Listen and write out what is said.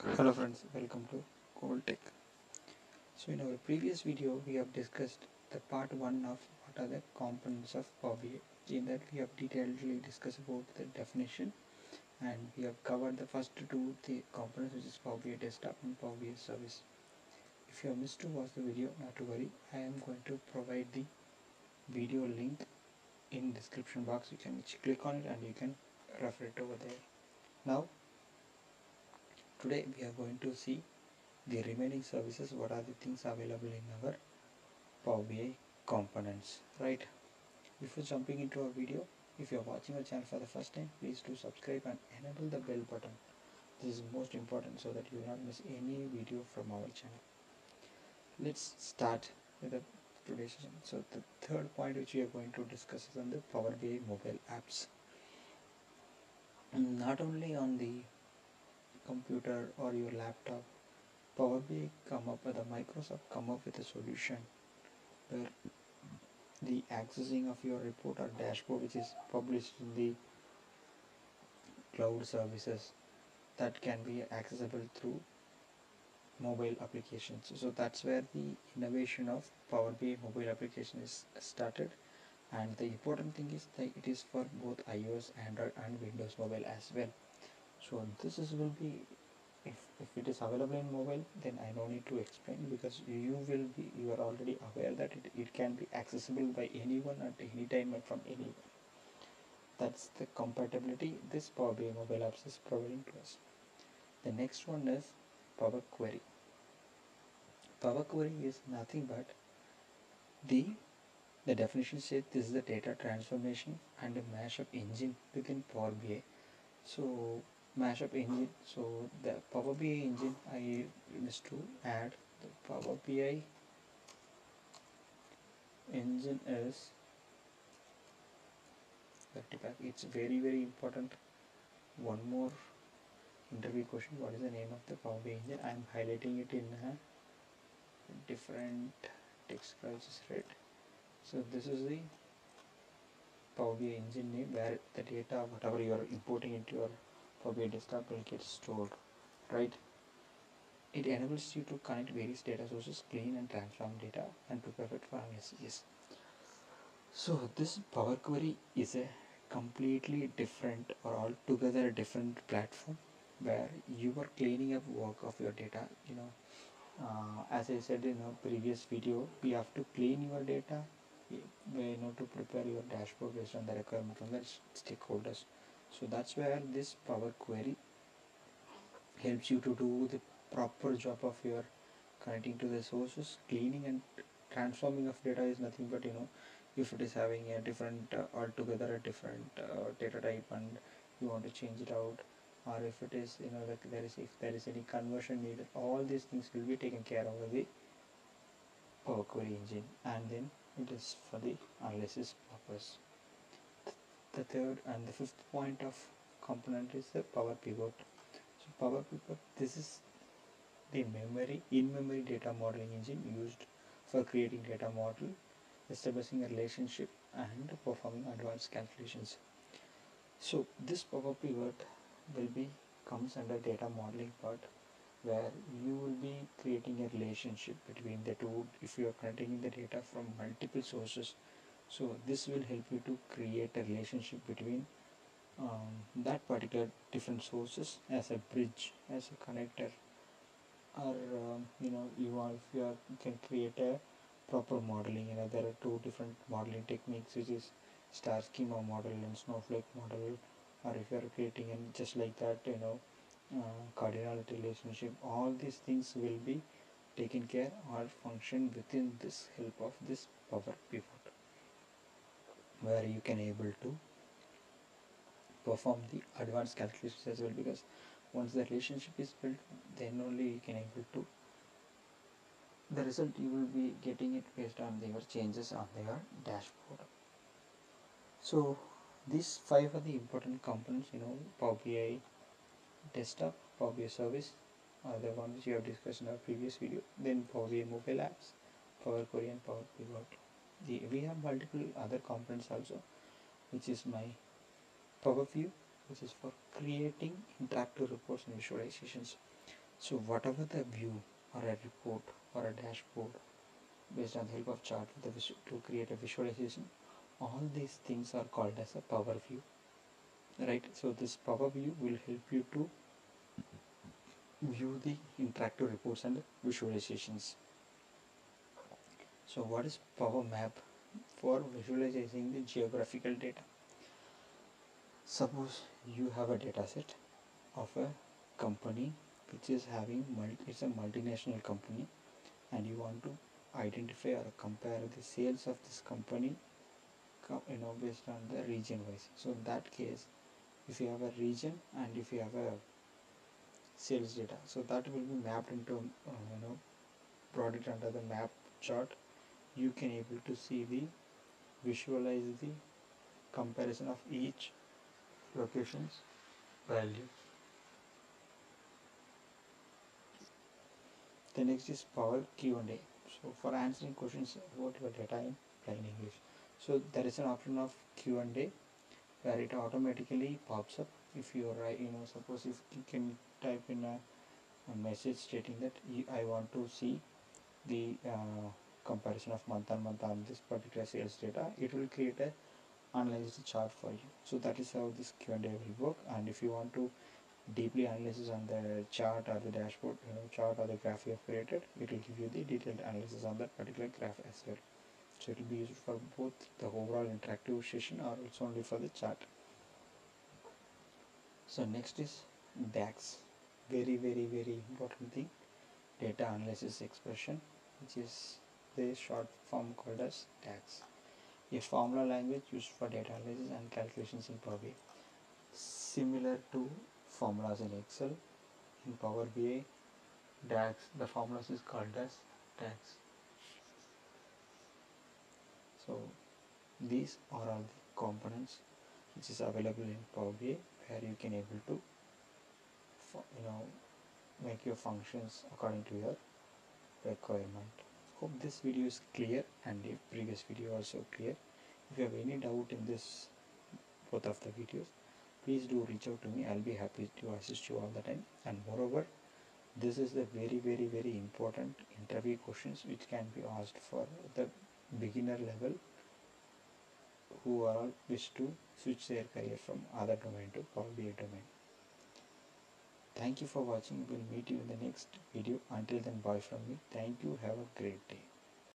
Hello friends, welcome to Gokul Tech. So in our previous video we have discussed the part 1 of what are the components of Power BI. In that we have detailedly discussed about the definition, and we have covered the first two the components, which is Power BI Desktop and Power BI Service. If you have missed to watch the video, not to worry, I am going to provide the video link in description box. You can click on it and you can refer it over there. Now today we are going to see the remaining services, what are the things available in our Power BI components, right? Before jumping into our video, if you are watching our channel for the first time, please do subscribe and enable the bell button. This is most important so that you will not miss any video from our channel. Let's start with the today's session. So the third point which we are going to discuss is on the Power BI mobile apps. Not only on the computer or your laptop, Power BI Microsoft come up with a solution where the accessing of your report or dashboard, which is published in the cloud services, that can be accessible through mobile applications. So that's where the innovation of Power BI mobile application is started, and the important thing is that it is for both iOS, Android and Windows mobile as well. So this will be, if it is available in mobile, then I don't need to explain, because you are already aware that it can be accessible by anyone at any time and from anywhere. That's the compatibility this Power BI mobile apps is providing to us. The next one is Power Query. Power Query is nothing but the definition says this is the data transformation and a mashup engine within Power BI. So mashup engine. So the Power BI engine, I missed to add the Power BI engine is it's very important. One more interview question: what is the name of the Power BI engine? I am highlighting it in a different text crisis, right? So this is the Power BI engine name, where the data whatever you are importing into your Power BI desktop will get stored, right? It enables you to connect various data sources, clean and transform data, and prepare it for analysis. So this Power Query is a completely different or altogether different platform where you are cleaning up work of your data. As I said in a previous video, we have to clean your data, to prepare your dashboard based on the requirement from the stakeholders. So that's where this Power Query helps you to do the proper job of your connecting to the sources. Cleaning and transforming of data is nothing but, if it is having a different altogether a different data type and you want to change it out, or if it is, like if there is any conversion needed, all these things will be taken care of by the Power Query engine, and then it is for the analysis purpose. The third and the fifth point of component is the Power Pivot. So Power Pivot, this is the in-memory data modeling engine used for creating data model, establishing a relationship, and performing advanced calculations. So this Power Pivot comes under data modeling part, where you will be creating a relationship between the two if you are connecting the data from multiple sources. So this will help you to create a relationship between that particular different sources as a bridge, as a connector, or you can create a proper modeling. There are two different modeling techniques, which is star schema model and snowflake model, or if you are creating and just like that, cardinality relationship, all these things will be taken care or function within this help of this Power Pivot, where you can able to perform the advanced calculations as well, because once the relationship is built, then only you can able to the result you will be getting it based on your changes on your dashboard. So these five are the important components, Power BI desktop, Power BI service are the ones you have discussed in our previous video. Then Power BI mobile apps, Power Query and Power Pivot. We have multiple other components also, which is my Power View, which is for creating interactive reports and visualizations. So whatever the view or a report or a dashboard based on the help of chart with to create a visualization, all these things are called as a power view, right? So this power view will help you to view the interactive reports and visualizations. So what is power map? For visualizing the geographical data, suppose you have a data set of a company which is having it's a multinational company, and you want to identify or compare the sales of this company, based on the region wise. So in that case, if you have a region and if you have a sales data, so that will be mapped into brought it under the map chart. You can able to see the visualize the comparison of each location's value. The next is power Q&A. So for answering questions about your data in plain English, so there is an option of Q&A where it automatically pops up. If you write, suppose if you can type in a message stating that I want to see the comparison of month on month on this particular sales data, it will create a analyze the chart for you. So that is how this Q&A will work. And if you want to deeply analysis on the chart or the dashboard, chart or the graph you have created, it will give you the detailed analysis on that particular graph as well. So it will be used for both the overall interactive session or also only for the chart. So next is DAX, very important thing, data analysis expression, which is the short form called as DAX, a formula language used for data analysis and calculations in Power BI, similar to formulas in Excel. In Power BI, DAX, the formulas is called as DAX. So these are all the components which is available in Power BI, where you can able to make your functions according to your requirement. Hope this video is clear and the previous video also clear. If you have any doubt in this both of the videos, please do reach out to me. I'll be happy to assist you all the time. And moreover, this is the very important interview questions which can be asked for the beginner level who are wish to switch their career from other domain to Power BI domain. Thank you for watching. We'll meet you in the next video. Until then, bye from me. Thank you. Have a great day.